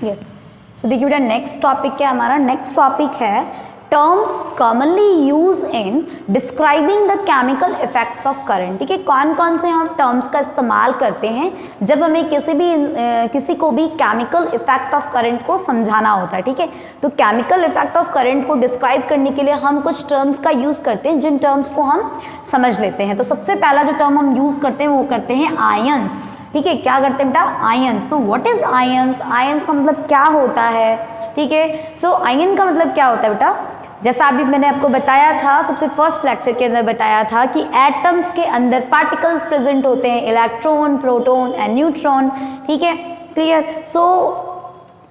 Yes. सो देखिए बेटा next topic क्या हमारा, नेक्स्ट टॉपिक है terms commonly use in describing the chemical effects of current. ठीक है, कौन कौन से हम टर्म्स का इस्तेमाल करते हैं जब हमें किसी को भी केमिकल इफेक्ट ऑफ करंट को समझाना होता है। ठीक है, तो केमिकल इफेक्ट ऑफ करंट को डिस्क्राइब करने के लिए हम कुछ टर्म्स का यूज करते हैं जिन टर्म्स को हम समझ लेते हैं। तो सबसे पहला जो टर्म हम यूज करते हैं वो करते हैं आयंस। ठीक है, क्या करते हैं बेटा, आयंस। तो व्हाट इज आयंस, आयंस का मतलब क्या होता है। ठीक है, सो आयन का मतलब क्या होता है बेटा, जैसा अभी मैंने आपको बताया था, सबसे फर्स्ट लेक्चर के अंदर बताया था कि एटम्स के अंदर पार्टिकल्स प्रेजेंट होते हैं, इलेक्ट्रॉन, प्रोटॉन एंड न्यूट्रॉन। ठीक है, क्लियर। सो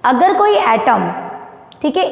अगर कोई एटम, ठीक है,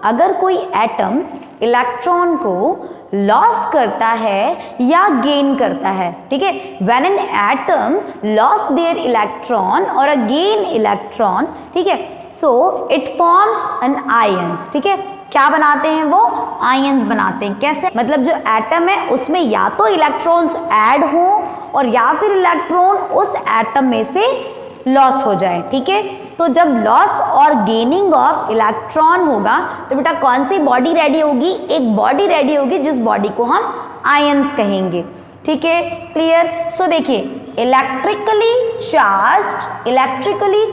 अगर कोई एटम इलेक्ट्रॉन को लॉस करता है या गेन करता है, ठीक है, when an atom loss there electron और अ गेन इलेक्ट्रॉन, ठीक है, so it forms an ions. ठीक है, क्या बनाते हैं वो, आयंस बनाते हैं। कैसे, मतलब जो एटम है उसमें या तो इलेक्ट्रॉन्स ऐड हो और या फिर इलेक्ट्रॉन उस एटम में से लॉस हो जाए। ठीक है, तो जब लॉस और गेनिंग ऑफ इलेक्ट्रॉन होगा तो बेटा कौन सी बॉडी रेडी होगी, एक बॉडी रेडी होगी जिस बॉडी को हम आयंस कहेंगे। ठीक है, क्लियर। सो देखिए इलेक्ट्रिकली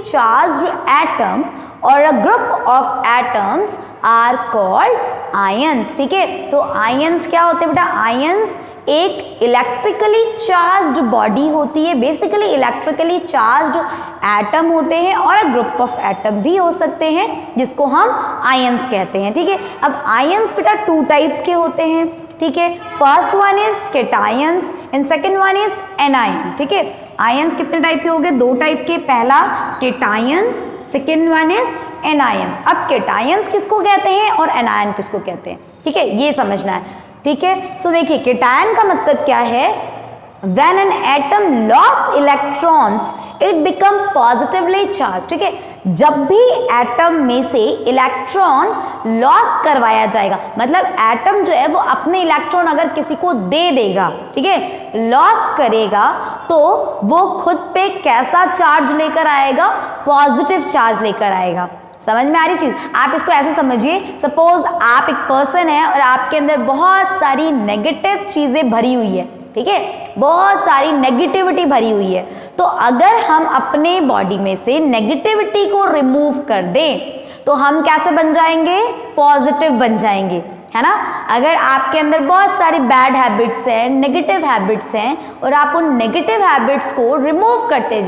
चार्ज्ड एटम और a group of atoms are called ions. ठीक है, तो आयंस क्या होते हैं बेटा, आयंस एक इलेक्ट्रिकली चार्ज्ड बॉडी होती है, बेसिकली इलेक्ट्रिकली चार्ज्ड एटम होते हैं और अ ग्रुप ऑफ एटम भी हो सकते हैं जिसको हम आयंस कहते हैं। ठीक है, अब आयंस बेटा टू टाइप्स के होते हैं। ठीक है, first one is cations and second one is anion. ठीक है, आयंस कितने टाइप के हो गए, दो टाइप के, पहला cations, second one is anion. अब केटायंस किसको कहते हैं और एनायन किसको कहते हैं, ठीक है, ये समझना है। ठीक है, सो देखिए केटायन का मतलब क्या है, when an atom lost electrons it become positively charged। ठीक है, जब भी एटम में से इलेक्ट्रॉन लॉस करवाया जाएगा, मतलब एटम जो है वो अपने इलेक्ट्रॉन अगर किसी को दे देगा, ठीक है, लॉस करेगा, तो वो खुद पे कैसा चार्ज लेकर आएगा, पॉजिटिव चार्ज लेकर आएगा। समझ में आ रही चीज, आप इसको ऐसे समझिए, सपोज आप एक पर्सन है और आपके अंदर बहुत सारी नेगेटिव चीजें भरी हुई है, ठीक है, बहुत सारी नेगेटिविटी भरी हुई है, तो अगर हम अपने बॉडी में से नेगेटिविटी को रिमूव कर दें तो हम कैसे बन जाएंगे, पॉजिटिव बन जाएंगे, है ना। अगर आपके अंदर बहुत सारी बैड हैबिट्स हैं, नेगेटिव हैबिट्स हैं और आप उन नेगेटिव हैबिट्स को रिमूव करते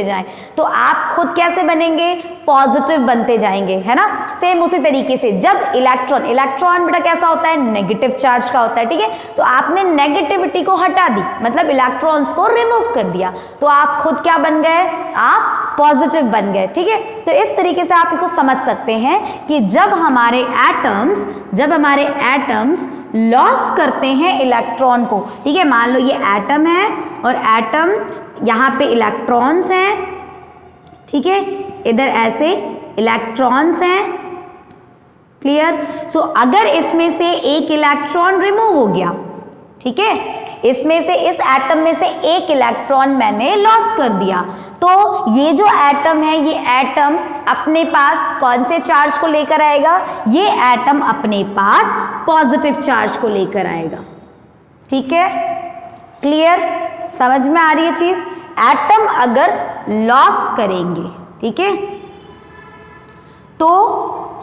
जाएं तो आप खुद कैसे बनेंगे, पॉजिटिव बनते जाएंगे, है ना। सेम उसी तरीके से जब इलेक्ट्रॉन बेटा कैसा होता है, नेगेटिव चार्ज का होता है। ठीक है, तो आपने नेगेटिविटी को हटा दी, मतलब इलेक्ट्रॉन्स को रिमूव कर दिया, तो आप खुद क्या बन गए, आप पॉजिटिव बन गए। ठीक है, तो इस तरीके से आप इसको समझ सकते हैं कि जब हमारे एटम्स लॉस करते हैं इलेक्ट्रॉन को, ठीक है, मान लो ये एटम है और एटम यहाँ पे इलेक्ट्रॉन्स हैं, ठीक है, इधर ऐसे इलेक्ट्रॉन्स हैं, क्लियर। सो अगर इसमें से एक इलेक्ट्रॉन रिमूव हो गया, ठीक है, इसमें से इस एटम में से एक इलेक्ट्रॉन मैंने लॉस कर दिया, तो ये जो एटम है, ये एटम अपने पास कौन से चार्ज को लेकर आएगा, ये एटम अपने पास पॉजिटिव चार्ज को लेकर आएगा। ठीक है, क्लियर, समझ में आ रही है चीज। एटम अगर लॉस करेंगे, ठीक है, तो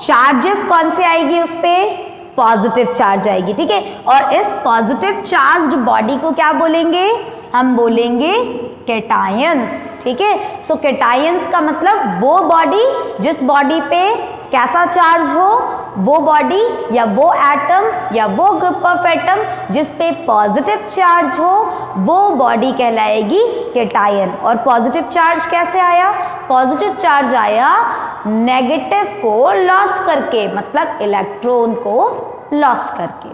चार्जेस कौन से आएगी, उस पे पॉजिटिव चार्ज आएगी। ठीक है, और इस पॉजिटिव चार्ज्ड बॉडी को क्या बोलेंगे, हम बोलेंगे केटायंस। ठीक है, सो केटायंस का मतलब वो बॉडी जिस बॉडी पे कैसा चार्ज हो, वो बॉडी या वो एटम या वो ग्रुप ऑफ एटम जिस पे पॉजिटिव चार्ज हो, वो बॉडी कहलाएगी केटायन। और पॉजिटिव चार्ज कैसे आया, पॉजिटिव चार्ज आया नेगेटिव को लॉस करके, मतलब इलेक्ट्रॉन को लॉस करके।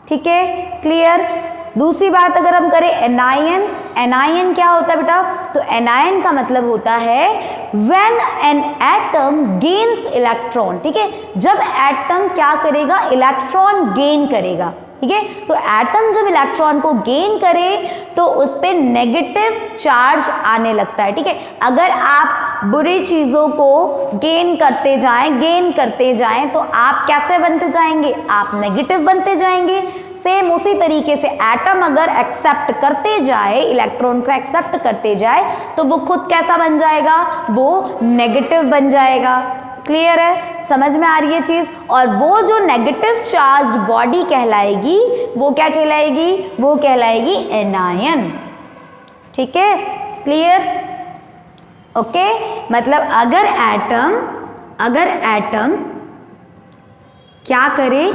ठीक है, क्लियर। दूसरी बात अगर हम करें एनायन, एनायन क्या होता है बेटा, तो एनायन का मतलब होता है when an atom gains electron. ठीक है, जब एटम क्या करेगा, इलेक्ट्रॉन गेन करेगा, ठीक है। तो एटम जब इलेक्ट्रॉन को गेन करे तो उस पे नेगेटिव चार्ज आने लगता है, ठीक है। अगर आप बुरी चीजों को गेन करते जाएं तो आप कैसे बनते जाएंगे, आप नेगेटिव बनते जाएंगे। सेम उसी तरीके से एटम अगर एक्सेप्ट करते जाए, इलेक्ट्रॉन को एक्सेप्ट करते जाए, तो वो खुद कैसा बन जाएगा, वो नेगेटिव बन जाएगा। क्लियर है, समझ में आ रही है चीज। और वो जो नेगेटिव चार्ज बॉडी कहलाएगी वो क्या कहलाएगी, वो कहलाएगी एनायन। ठीक है, क्लियर, ओके। मतलब अगर एटम क्या करे,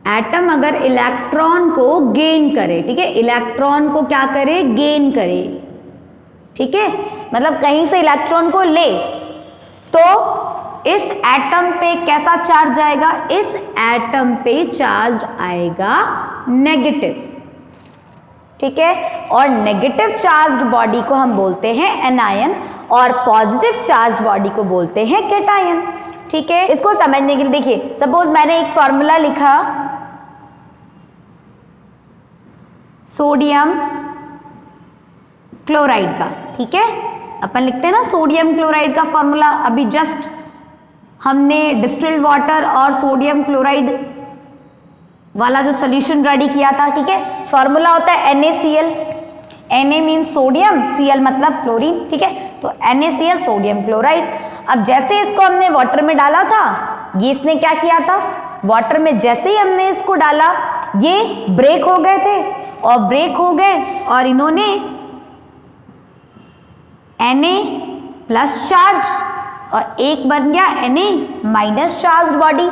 एटम अगर इलेक्ट्रॉन को गेन करे, ठीक है, इलेक्ट्रॉन को क्या करे, गेन करे, ठीक है, मतलब कहीं से इलेक्ट्रॉन को ले, तो इस एटम पे कैसा चार्ज आएगा, इस एटम पे चार्ज आएगा नेगेटिव, ठीक है। और नेगेटिव चार्ज्ड बॉडी को हम बोलते हैं एनायन और पॉजिटिव चार्ज बॉडी को बोलते हैं कैटायन, ठीक है। इसको समझने के लिए देखिए, सपोज मैंने एक फॉर्मूला लिखा सोडियम क्लोराइड का, ठीक है, अपन लिखते हैं ना सोडियम क्लोराइड का फॉर्मूला। अभी जस्ट हमने डिस्टिल्ड वाटर और सोडियम क्लोराइड वाला जो सोल्यूशन रेडी किया था, ठीक है। फॉर्मूला होता है NaCl, Na means sodium, Cl मतलब क्लोरीन, ठीक है। तो NaCl सोडियम क्लोराइड। अब जैसे इसको हमने वाटर में डाला था, ये इसने क्या किया था, वाटर में जैसे ही हमने इसको डाला ये ब्रेक हो गए थे, और ब्रेक हो गए और इन्होंने Na प्लस चार्ज और एक बन गया Na माइनस चार्ज बॉडी,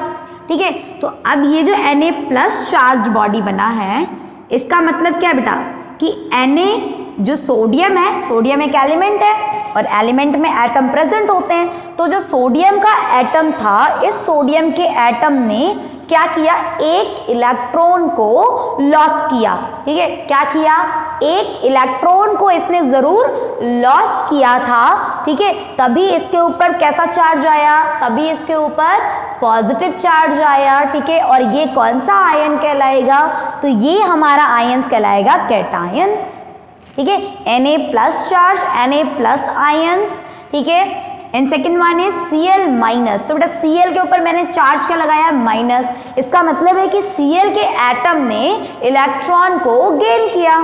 ठीक है। तो अब ये जो Na प्लस चार्ज बॉडी बना है, इसका मतलब क्या है बेटा, कि Na जो सोडियम है, सोडियम एक एलिमेंट है और एलिमेंट में एटम प्रेजेंट होते हैं, तो जो सोडियम का एटम था, इस सोडियम के एटम ने क्या किया, एक इलेक्ट्रॉन को लॉस किया, ठीक है। क्या किया, एक इलेक्ट्रॉन को इसने जरूर लॉस किया था, ठीक है। तभी इसके ऊपर कैसा चार्ज आया, तभी इसके ऊपर पॉजिटिव चार्ज आया, ठीक है। और ये कौन सा आयन कहलाएगा, तो ये हमारा आयन्स कहलाएगा कैटायन, ठीक है। Na plus charge, Na plus ions, ठीक है। एंड सेकेंड वन है Cl माइनस। तो बेटा Cl के ऊपर मैंने चार्ज क्या लगाया, माइनस। इसका मतलब है कि Cl के एटम ने इलेक्ट्रॉन को गेन किया,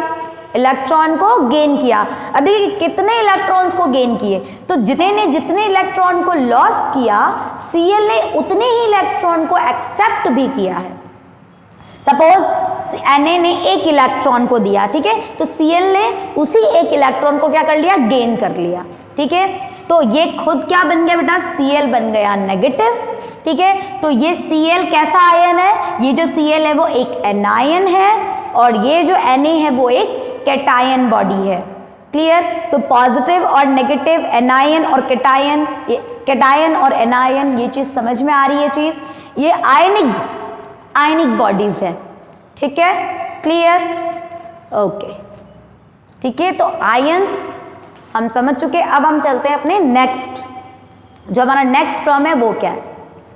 इलेक्ट्रॉन को गेन किया। अब देखिए कितने इलेक्ट्रॉन्स को गेन किए, तो जितने इलेक्ट्रॉन को लॉस किया, Cl ने उतने ही इलेक्ट्रॉन को एक्सेप्ट भी किया है। सपोज Na ने एक इलेक्ट्रॉन को दिया, ठीक है, तो Cl ने उसी एक इलेक्ट्रॉन को क्या कर लिया, गेन कर लिया, ठीक है। तो ये खुद क्या बन गया बेटा, Cl बन गया नेगेटिव, ठीक है। तो ये Cl कैसा आयन है, ये जो Cl है वो एक एनायन है और ये जो Na है वो एक कैटायन बॉडी है। क्लियर। सो पॉजिटिव और नेगेटिव, एनायन और कैटायन, ये कैटायन और एनायन, ये चीज समझ में आ रही है चीज, ये आयनिक बॉडीज है, ठीक है, क्लियर, ओके, ठीक है। तो आयंस हम समझ चुके। अब हम चलते हैं अपने नेक्स्ट, जो हमारा नेक्स्ट टर्म है वो क्या है।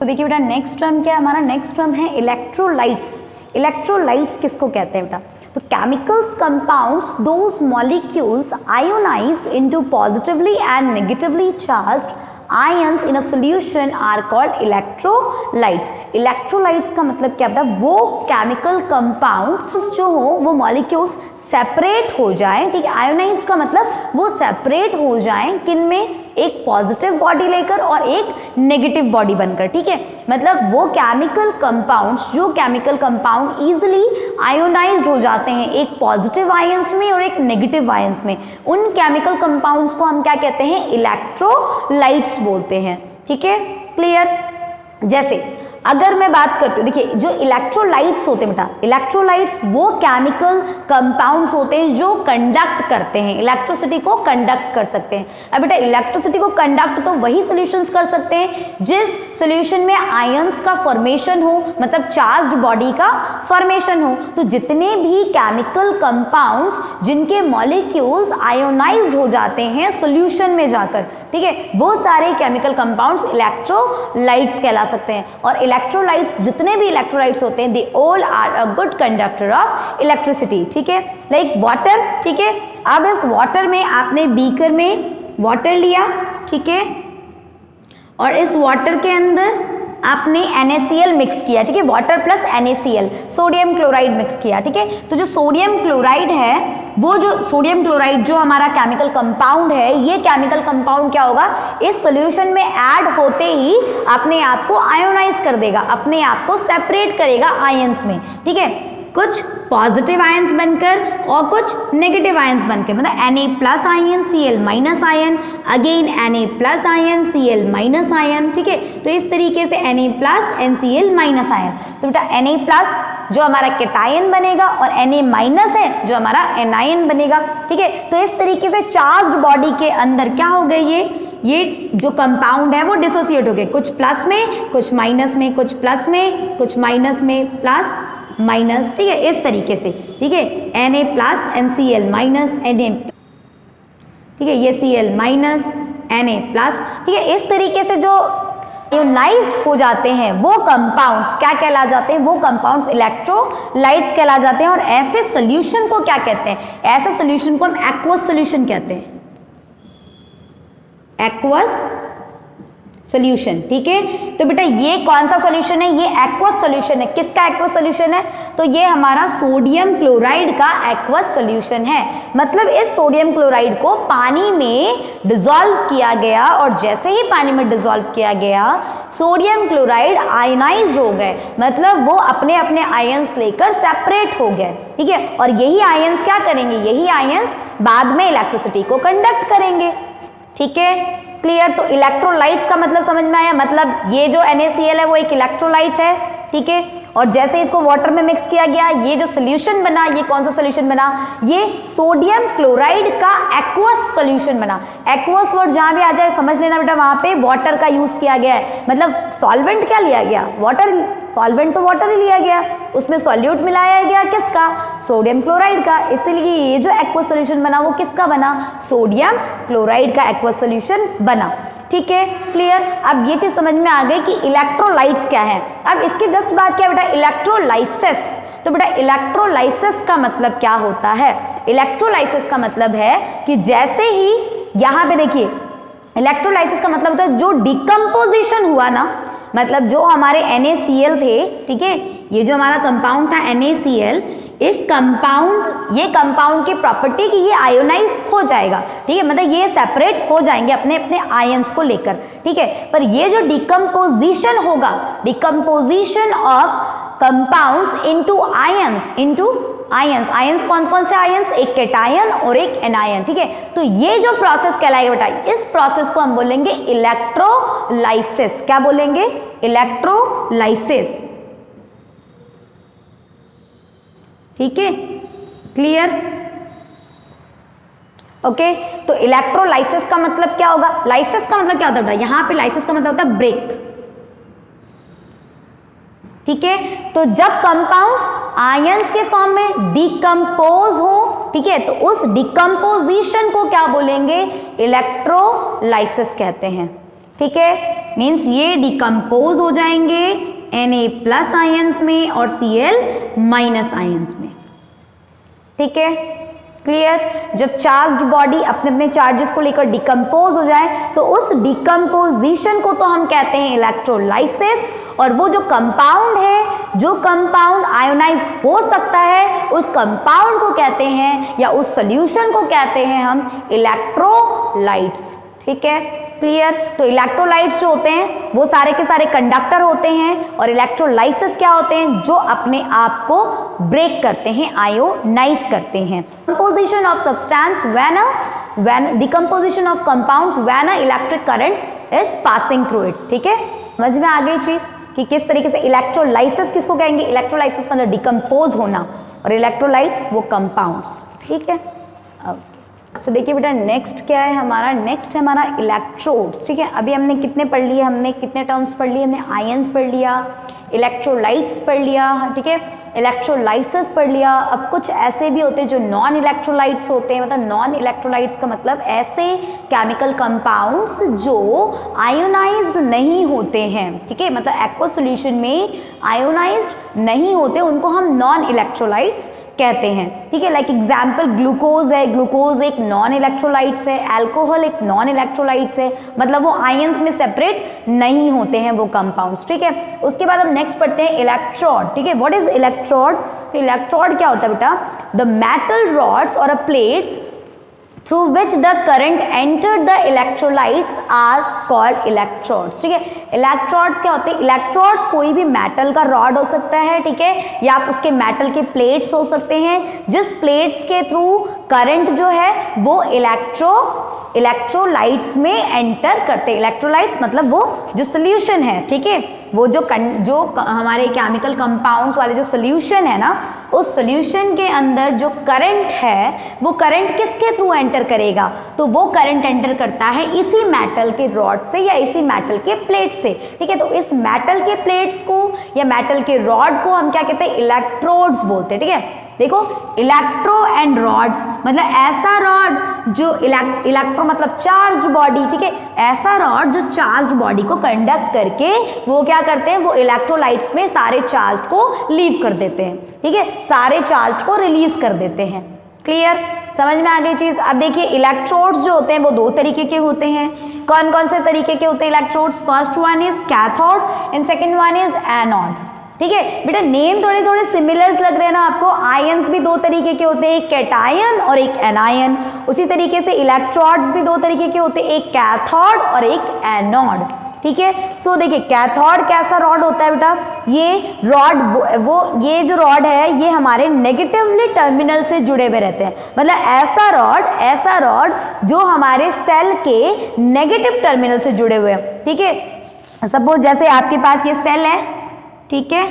तो देखिए बेटा नेक्स्ट टर्म क्या है, हमारा नेक्स्ट टर्म है इलेक्ट्रोलाइट्स। इलेक्ट्रोलाइट्स किसको कहते हैं बेटा, तो chemicals compounds those molecules ionised into positively and negatively charged ions in a solution are called electrolytes. Electrolytes का मतलब क्या होता है, वो केमिकल कंपाउंड्स जो हो वो मॉलिक्यूल्स सेपरेट हो जाएं, ठीक है। आयोनाइज्ड का मतलब वो सेपरेट हो जाएं, किन में, एक पॉजिटिव बॉडी लेकर और एक नेगेटिव बॉडी बनकर, ठीक है। मतलब वो केमिकल कंपाउंड्स, जो केमिकल कंपाउंड इजीली आयोनाइज्ड हो जाते हैं एक पॉजिटिव आयंस में और एक नेगेटिव आयंस में, उन केमिकल कंपाउंड्स को हम क्या कहते हैं, इलेक्ट्रोलाइट्स बोलते हैं, ठीक है, क्लियर। जैसे अगर मैं बात करती हूँ, देखिए जो इलेक्ट्रोलाइट्स होते हैं बेटा, इलेक्ट्रोलाइट्स वो केमिकल कंपाउंड्स होते हैं जो कंडक्ट करते हैं, इलेक्ट्रिसिटी को कंडक्ट कर सकते हैं। अब बेटा इलेक्ट्रिसिटी को कंडक्ट तो वही सॉल्यूशंस कर सकते हैं जिस सॉल्यूशन में आयंस का फॉर्मेशन हो, मतलब चार्ज्ड बॉडी का फॉर्मेशन हो। तो जितने भी केमिकल कंपाउंड्स जिनके मॉलिक्यूल्स आयोनाइज्ड हो जाते हैं सॉल्यूशन में जाकर, ठीक है, वो सारे केमिकल कंपाउंड्स इलेक्ट्रोलाइट्स कहला सकते हैं। और इलेक्ट्रोलाइट्स, जितने भी इलेक्ट्रोलाइट्स होते हैं, they all are a good conductor of electricity, ठीक है, लाइक वाटर, ठीक है। अब इस वाटर में आपने बीकर में वाटर लिया, ठीक है, और इस वाटर के अंदर आपने NaCl मिक्स किया, ठीक है, water plus NaCl, sodium chloride mix किया, ठीक है। तो जो सोडियम क्लोराइड है, वो जो सोडियम क्लोराइड जो हमारा केमिकल कंपाउंड है, ये केमिकल कंपाउंड क्या होगा, इस सॉल्यूशन में ऐड होते ही अपने आप को आयोनाइज कर देगा, अपने आप को सेपरेट करेगा आयंस में, ठीक है, कुछ पॉजिटिव आयंस बनकर और कुछ नेगेटिव आयंस बनकर, मतलब Na plus ion Cl minus ion, again Na plus ion Cl minus ion, ठीक है। तो इस तरीके से Na plus NCl minus ion. तो बेटा Na प्लस जो हमारा कैटायन बनेगा और Na माइनस है जो हमारा एनायन बनेगा, ठीक है। तो इस तरीके से चार्ज्ड बॉडी के अंदर क्या हो गए, ये जो कंपाउंड है वो डिसोसिएट हो गए, कुछ प्लस में कुछ माइनस में, कुछ प्लस में कुछ माइनस में, प्लस माइनस, ठीक है, इस तरीके से, ठीक है, Na plus NCl minus Na, ठीक है, ये Cl माइनस Na प्लस, ठीक है। इस तरीके से जो आयोनाइज हो जाते हैं वो कंपाउंड्स क्या कहला जाते हैं, वो कंपाउंड्स इलेक्ट्रोलाइट्स कहला जाते हैं। और ऐसे सॉल्यूशन को क्या कहते हैं, ऐसे सॉल्यूशन को हम एक्वस सॉल्यूशन कहते हैं, एक्वस सॉल्यूशन, ठीक है। तो बेटा ये कौन सा सॉल्यूशन है, ये एक्वस सॉल्यूशन है। किसका एक्वस सॉल्यूशन है, तो ये हमारा सोडियम क्लोराइड का एक्वस सॉल्यूशन है। मतलब इस सोडियम क्लोराइड को पानी में डिसॉल्व किया गया और जैसे ही पानी में डिसॉल्व किया गया सोडियम क्लोराइड आयनाइज हो गए, मतलब वो अपने अपने आयंस लेकर सेपरेट हो गए, ठीक है। और यही आयंस क्या करेंगे, यही आयंस बाद में इलेक्ट्रिसिटी को कंडक्ट करेंगे, ठीक है, क्लियर। तो इलेक्ट्रोलाइट्स का मतलब समझ में आया, मतलब ये जो NaCl है वो एक इलेक्ट्रोलाइट है, ठीक है। और जैसे इसको वाटर में मिक्स किया गया, ये जो सॉल्यूशन बना, ये कौन सा सॉल्यूशन बना, ये सोडियम क्लोराइड का एक्वस सॉल्यूशन बना। एक्वस वर्ड जहां भी आ जाए समझ लेना बेटा, वहां पे वाटर का यूज किया गया है, मतलब सॉल्वेंट क्या लिया गया, वाटर, सॉल्वेंट तो वाटर ही लिया गया, उसमें सॉल्यूट मिलाया गया किसका, सोडियम क्लोराइड का। इसलिए ये जो एक्वस सॉल्यूशन बना वो किसका बना, सोडियम क्लोराइड का एक्वस सॉल्यूशन बना, ठीक है, क्लियर। अब ये चीज समझ में आ गई कि इलेक्ट्रोलाइट्स क्या है। अब इसके जस्ट बाद क्या बेटा, इलेक्ट्रोलाइसिस। तो बेटा इलेक्ट्रोलाइसिस का मतलब क्या होता है, इलेक्ट्रोलाइसिस का मतलब है कि जैसे ही यहाँ पे देखिए, इलेक्ट्रोलाइसिस का मतलब होता है जो डिकम्पोजिशन हुआ ना, मतलब जो हमारे NaCl थे, ठीक है, ये जो हमारा कंपाउंड था NaCl, इस कंपाउंड, ये कंपाउंड की प्रॉपर्टी कि ये आयोनाइज हो जाएगा, ठीक है, मतलब ये सेपरेट हो जाएंगे अपने अपने आयंस को लेकर, ठीक है। पर ये जो डिकम्पोजिशन होगा, decomposition of compounds into ions, into ions, ions कौन कौन से आयंस, एक कैटायन और एक एनायन, ठीक है। तो ये जो प्रोसेस कहलाएगा बेटा, इस प्रोसेस को हम बोलेंगे इलेक्ट्रोलाइसिस। क्या बोलेंगे, इलेक्ट्रोलाइसिस, ठीक है, क्लियर, ओके। तो इलेक्ट्रोलाइसिस का मतलब क्या होगा, लाइसिस का मतलब क्या होता है, यहां पे लाइसिस का मतलब होता है ब्रेक, ठीक है। तो जब कंपाउंड्स आयंस के फॉर्म में डिकम्पोज हो, ठीक है, तो उस डिकम्पोजिशन को क्या बोलेंगे, इलेक्ट्रोलाइसिस कहते हैं, ठीक है। मींस ये डिकम्पोज हो जाएंगे Na प्लस आयंस में और Cl माइनस आयंस में, ठीक है, क्लियर। जब चार्ज्ड बॉडी अपने अपने चार्जेस को लेकर डिकम्पोज हो जाए तो उस डिकम्पोजिशन को तो हम कहते हैं इलेक्ट्रोलाइसिस। और वो जो कंपाउंड है, जो कंपाउंड आयोनाइज हो सकता है, उस कंपाउंड को कहते हैं या उस सॉल्यूशन को कहते हैं हम इलेक्ट्रोलाइट्स, ठीक है, क्लियर। तो इलेक्ट्रोलाइट्स जो होते हैं वो सारे के सारे कंडक्टर होते हैं और इलेक्ट्रोलाइसिस क्या होते हैं, जो अपने आप को ब्रेक करते हैं, आयोनाइज करते हैं। Composition of substance when decomposition of compounds when a electric current is passing through it, ठीक है, समझ में आ गई चीज। कि किस तरीके से इलेक्ट्रोलाइसिस किसको कहेंगे, इलेक्ट्रोलाइसिस मतलब डिकम्पोज होना, और इलेक्ट्रोलाइट्स वो कंपाउंड्स, ठीक है। ओके, सो देखिए बेटा नेक्स्ट क्या है हमारा, नेक्स्ट है हमारा इलेक्ट्रोड्स, ठीक है। अभी हमने कितने पढ़ लिए, हमने कितने टर्म्स पढ़ लिए, हमने आयंस पढ़ लिया, इलेक्ट्रोलाइट्स पढ़ लिया, ठीक है, इलेक्ट्रोलाइसिस पढ़ लिया। अब कुछ ऐसे भी होते हैं जो नॉन इलेक्ट्रोलाइट्स होते हैं, मतलब नॉन इलेक्ट्रोलाइट्स का मतलब ऐसे केमिकल कंपाउंड्स जो आयोनाइज्ड नहीं होते हैं, ठीक है, मतलब एक्वस सॉल्यूशन में आयोनाइज्ड नहीं होते, उनको हम नॉन इलेक्ट्रोलाइट्स कहते हैं, ठीक है। लाइक एग्जाम्पल ग्लूकोज है, ग्लूकोज एक नॉन इलेक्ट्रोलाइट्स है, अल्कोहल एक नॉन इलेक्ट्रोलाइट्स है, मतलब वो आयंस में सेपरेट नहीं होते हैं वो कंपाउंड्स, ठीक है। उसके बाद हम नेक्स्ट पढ़ते हैं इलेक्ट्रोड, ठीक है। What is electrode? तो इलेक्ट्रोड क्या होता है बेटा, द मेटल रॉड्स और plates through which the current entered the electrolytes are called electrodes, ठीक है। इलेक्ट्रोड्स क्या होते हैं, इलेक्ट्रोड्स कोई भी मेटल का रॉड हो सकता है, ठीक है, या आप उसके मेटल के प्लेट्स हो सकते हैं, जिस प्लेट्स के थ्रू करंट जो है वो इलेक्ट्रोलाइट्स में एंटर करते हैं। इलेक्ट्रोलाइट्स मतलब वो जो सोल्यूशन है, ठीक है, वो जो हमारे केमिकल कंपाउंड्स वाले जो सोल्यूशन है ना, उस सोल्यूशन के अंदर जो करंट है वो करंट किसके थ्रू एंटर करेगा, तो वो करंट एंटर करता है इसी मेटल के रॉड से या इसी मेटल के प्लेट से, ठीक है। तो इस मेटल के प्लेट्स को या मेटल के रॉड को हम क्या कहते हैं, इलेक्ट्रोड्स बोलते हैं, ठीक है। देखो इलेक्ट्रो एंड रॉड्स मतलब ऐसा रॉड जो इलेक्ट्रो मतलब चार्ज बॉडी, ठीक है, ऐसा रॉड जो चार्ज बॉडी को कंडक्ट करके वो क्या करते हैं, वो इलेक्ट्रोलाइट्स में सारे चार्ज को लीव कर देते हैं, ठीक है, सारे चार्ज को रिलीज कर देते हैं। क्लियर, समझ में आ गई चीज। अब देखिए इलेक्ट्रोड्स जो होते हैं वो दो तरीके के होते हैं। कौन कौन से तरीके के होते हैं electrodes? First one is cathode and second one is anode, ठीक है। बेटा नेम थोड़े थोड़े सिमिलर्स लग रहे हैं ना आपको। आयंस भी दो तरीके के होते हैं, एक कैटायन और एक एनायन। उसी तरीके से इलेक्ट्रोड्स भी दो तरीके के होते हैं, एक कैथोड और एक एनोड, ठीक है। सो देखिए कैथोड कैसा रॉड होता है बेटा, ये रॉड ये जो रॉड है ये हमारे नेगेटिवली टर्मिनल से जुड़े हुए रहते हैं, मतलब ऐसा रॉड जो हमारे सेल के नेगेटिव टर्मिनल से जुड़े हुए हैं, ठीक है। सपोज जैसे आपके पास ये सेल है, ठीक है,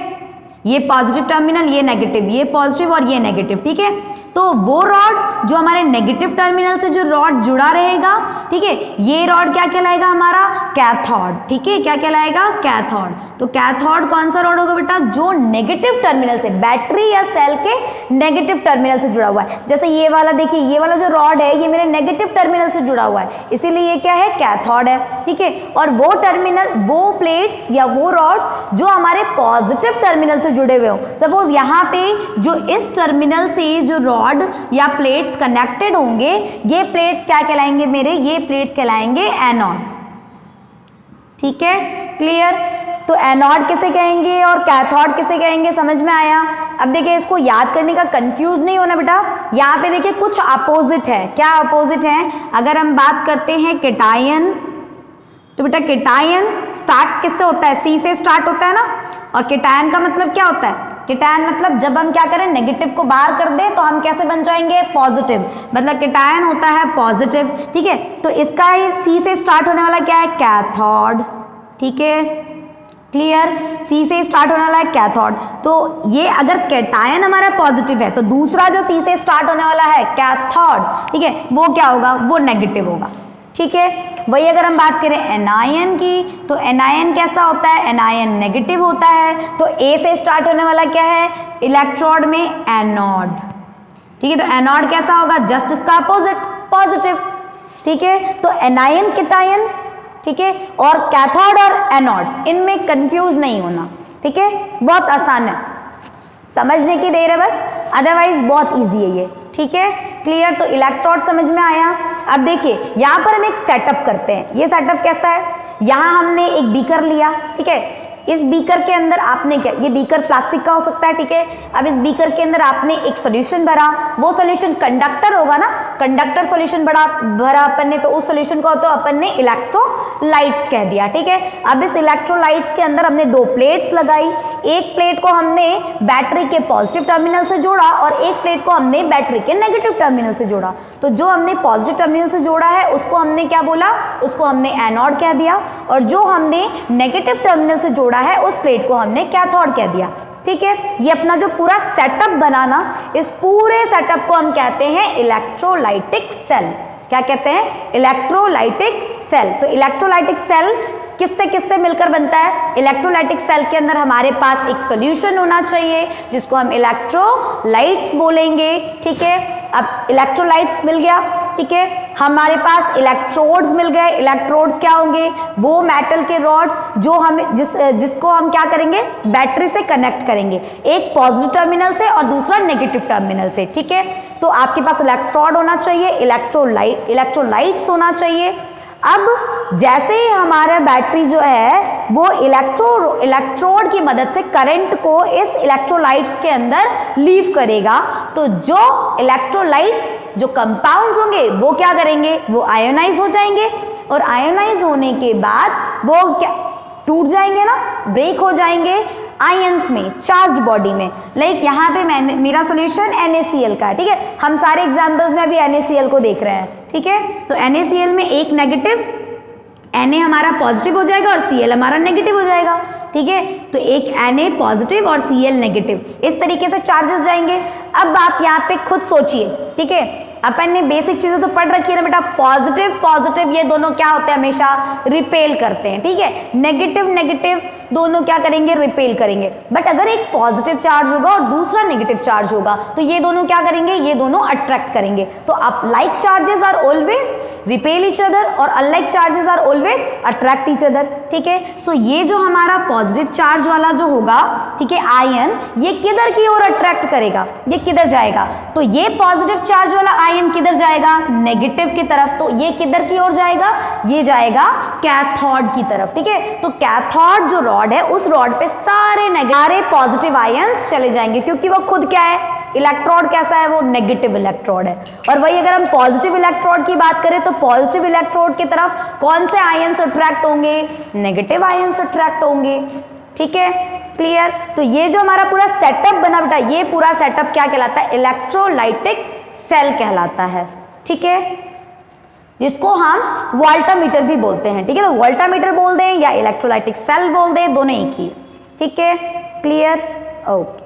ये पॉजिटिव टर्मिनल, ये नेगेटिव, ये पॉजिटिव और ये नेगेटिव, ठीक है। तो वो रॉड जो हमारे नेगेटिव टर्मिनल से जो रॉड जुड़ा रहेगा, ठीक है, ये रॉड क्या कहलाएगा हमारा, कैथोड, ठीक है, क्या कहलाएगा, कैथोड। तो कैथोड कौन सा रॉड होगा बेटा, जो नेगेटिव टर्मिनल से, बैटरी या सेल के नेगेटिव टर्मिनल से जुड़ा हुआ है। जैसे ये वाला देखिए, ये वाला जो रॉड है ये मेरे नेगेटिव टर्मिनल से जुड़ा हुआ है, इसीलिए ये क्या है, कैथोड है, ठीक है। और वो टर्मिनल, वो प्लेट्स या वो रॉड्स जो हमारे पॉजिटिव टर्मिनल से जुड़े हुए हो, सपोज यहाँ पे जो इस टर्मिनल से जो रॉड या प्लेट्स कनेक्टेड होंगे, ये प्लेट्स क्या कहलाएंगे मेरे, ये प्लेट्स कहलाएंगे एनोड, ठीक है। क्लियर, तो एनोड किसे कहेंगे और कैथोड किसे कहेंगे, समझ में आया। अब देखिए इसको याद करने का कंफ्यूज नहीं होना बेटा। यहाँ पे देखिए कुछ अपोजिट है, क्या अपोजिट है, अगर हम बात करते हैं केटायन, तो बेटा केटायन स्टार्ट किससे होता है, सी से स्टार्ट होता है ना, और केटायन का मतलब क्या होता है, केटायन मतलब जब हम क्या करें, नेगेटिव को बाहर कर दें तो हम कैसे बन जाएंगे, पॉजिटिव, मतलब केटायन होता है पॉजिटिव, ठीक है। तो इसका ही सी से स्टार्ट होने वाला क्या है, कैथोड, ठीक है। क्लियर, सी से स्टार्ट होने वाला है कैथोड। तो ये अगर केटायन हमारा पॉजिटिव है तो दूसरा जो सी से स्टार्ट होने वाला है कैथोड, ठीक है, वो क्या होगा, वो नेगेटिव होगा, ठीक है। वही अगर हम बात करें एनायन की, तो एनायन कैसा होता है, एनायन नेगेटिव होता है। तो ए से स्टार्ट होने वाला क्या है इलेक्ट्रोड में, एनोड, ठीक है। तो एनोड कैसा होगा, जस्ट इसका अपोजिट, पॉजिटिव, ठीक है। तो एनायन केटायन, ठीक है, और कैथोड और एनोड, इनमें कंफ्यूज नहीं होना, ठीक है, बहुत आसान है, समझने की देर है बस, अदरवाइज बहुत इजी है ये, ठीक है। क्लियर, तो इलेक्ट्रोड समझ में आया। अब देखिए यहाँ पर हम एक सेटअप करते हैं, ये सेटअप कैसा है, यहाँ हमने एक बीकर लिया, ठीक है, इस बीकर के अंदर आपने क्या, ये बीकर प्लास्टिक का हो सकता है, ठीक है। अब इस बीकर के अंदर आपने एक सॉल्यूशन भरा, वो सॉल्यूशन कंडक्टर होगा ना, कंडक्टर सॉल्यूशन भरा अपन ने, तो उस सॉल्यूशन को तो अपन ने इलेक्ट्रोलाइट्स कह दिया, ठीक है। अब इस इलेक्ट्रोलाइट्स के अंदर हमने दो प्लेट्स लगाई, एक प्लेट को हमने बैटरी के पॉजिटिव टर्मिनल से जोड़ा और एक प्लेट को हमने बैटरी के नेगेटिव टर्मिनल से जोड़ा। तो जो हमने पॉजिटिव टर्मिनल से जोड़ा है उसको हमने क्या बोला, उसको हमने एनोड कह दिया, और जो हमने नेगेटिव टर्मिनल से जोड़ा है उस प्लेट को हमने कैथोड कह दिया, ठीक है। ये अपना जो पूरा सेटअप बनाना, इस पूरे सेटअप को हम कहते हैं इलेक्ट्रोलाइटिक सेल। क्या कहते हैं? Electrolytic cell. तो इलेक्ट्रोलाइटिक सेल किससे किससे मिलकर बनता है? इलेक्ट्रोलाइटिक सेल के अंदर हमारे पास एक सॉल्यूशन होना चाहिए जिसको हम इलेक्ट्रोलाइट्स बोलेंगे, ठीक है। अब इलेक्ट्रोलाइट्स मिल गया, ठीक है, हमारे पास इलेक्ट्रोड्स मिल गए। इलेक्ट्रोड्स क्या होंगे? वो मेटल के रॉड्स जो हम जिसको हम क्या करेंगे, बैटरी से कनेक्ट करेंगे, एक पॉजिटिव टर्मिनल से और दूसरा नेगेटिव टर्मिनल से, ठीक है। तो आपके पास इलेक्ट्रोड होना चाहिए, इलेक्ट्रोलाइट्स होना चाहिए। अब जैसे ही हमारा बैटरी जो है वो इलेक्ट्रोड की मदद से करंट को इस इलेक्ट्रोलाइट्स के अंदर लीव करेगा, तो जो इलेक्ट्रोलाइट्स जो कंपाउंड्स होंगे वो क्या करेंगे, वो आयोनाइज हो जाएंगे, और आयोनाइज होने के बाद वो क्या टूट जाएंगे ना, ब्रेक हो जाएंगे आयंस में, चार्ज्ड बॉडी में। लाइक यहाँ पे मेरा सॉल्यूशन NaCl का है, ठीक है। हम सारे एग्जांपल्स में अभी NaCl को देख रहे हैं, ठीक है। तो NaCl में एक नेगेटिव, Na हमारा पॉजिटिव हो जाएगा और Cl हमारा नेगेटिव हो जाएगा, ठीक है। तो एक Na पॉजिटिव और Cl नेगेटिव, इस तरीके से चार्जेस जाएंगे। अब आप यहाँ पे खुद सोचिए, ठीक है, अपन ने बेसिक चीजें तो पढ़ रखी है ना बेटा, पॉजिटिव पॉजिटिव ये दोनों क्या होते हैं, हमेशा रिपेल करते हैं, ठीक है। नेगेटिव नेगेटिव दोनों क्या करेंगे, रिपेल करेंगे। बट अगर एक पॉजिटिव चार्ज होगा और दूसरा नेगेटिव चार्ज होगा तो ये दोनों क्या करेंगे, ये दोनों अट्रैक्ट करेंगे। तो आप like charges are always repel each other और unlike charges are always attract each other, ठीक है। सो ये जो हमारा पॉजिटिव चार्ज वाला जो होगा, ठीक है, आयन, ये किधर की ओर अट्रैक्ट करेगा, ये किधर जाएगा, तो ये पॉजिटिव चार्ज वाला आयन किधर जाएगा, नेगेटिव की तरफ। तो ये किधर की ओर जाएगा, ये जाएगा कैथोड की तरफ, ठीक है। तो कैथोड जो रॉड है, उस रॉड पे सारे पॉजिटिव आयंस चले जाएंगे, क्योंकि वो खुद क्या है, इलेक्ट्रोड कैसा है, वो नेगेटिव इलेक्ट्रोड है। और वही अगर हम पॉजिटिव इलेक्ट्रोड की बात करें तो पॉजिटिव इलेक्ट्रोड की तरफ कौन से आयंस अट्रैक्ट होंगे, नेगेटिव आयंस अट्रैक्ट होंगे, ठीक है, क्लियर। तो ये जो हमारा पूरा सेटअप बना बेटा, ये पूरा सेटअप क्या कहलाता है, इलेक्ट्रोलाइटिक सेल कहलाता है, ठीक है, जिसको हम वोल्टामीटर भी बोलते हैं, ठीक है। तो वोल्टामीटर बोल दें या इलेक्ट्रोलाइटिक सेल बोल दें, दोनों एक ही, ठीक है, क्लियर, ओके।